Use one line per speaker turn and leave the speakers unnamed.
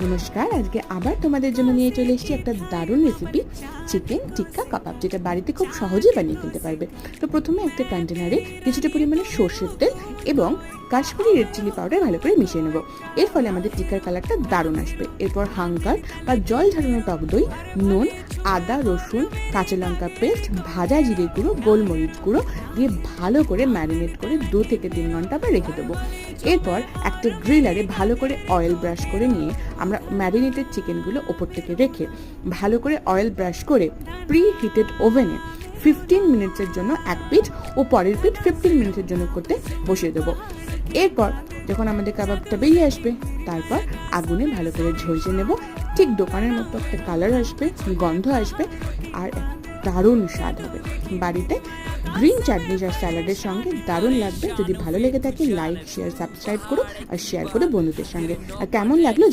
নমস্কার, আজকে আবার তোমাদের জন্য নিয়ে চলে এসেছি একটা দারুণ রেসিপি, চিকেন টিক্কা কাবাব, যেটা বাড়িতে খুব সহজে বানিয়ে ফেলতে পারবে। তো প্রথমে একটা কন্টেনারে কিছুটা পরিমাণে সর্ষের তেল এবং কাশ্মীরি রেড চিলি পাউডার ভালো করে মিশিয়ে নেব। এর ফলে আমাদের টিক্কার কালারটা দারুণ আসবে। এরপর হাঙ্কার বা জল ঝরানো টক দই, নুন, আদা রসুন কাঁচা লঙ্কা পেস্ট, ভাজা জিরে গুঁড়ো, গোলমরিচ গুঁড়ো দিয়ে ভালো করে ম্যারিনেট করে 2 থেকে 3 ঘন্টা আবার রেখে দেবো। এরপর একটা গ্রিলারে ভালো করে অয়েল ব্রাশ করে নিয়ে আমরা ম্যারিনেটেড চিকেনগুলো ওপর থেকে রেখে ভালো করে অয়েল ব্রাশ করে প্রি হিটেড ওভেনে 15 মিনিটসের জন্য এক পিঠ ও পরের পিঠ 15 মিনিটের জন্য করতে বসিয়ে দেবো। এরপর যখন আমাদের কাবাবটা বেরিয়ে আসবে, তারপর আগুনে ভালো করে ঝলসে নেব। ঠিক দোকানের মতো একটা কালার আসবে, গন্ধ আসবে, আর দারুণ স্বাদ হবে। বাড়িতে গ্রিন চাটনি আর স্যালাডের সঙ্গে দারুণ লাগবে। যদি ভালো লেগে থাকে লাইক শেয়ার সাবস্ক্রাইব করো আর শেয়ার করো বন্ধুদের সঙ্গে। আর কেমন লাগলো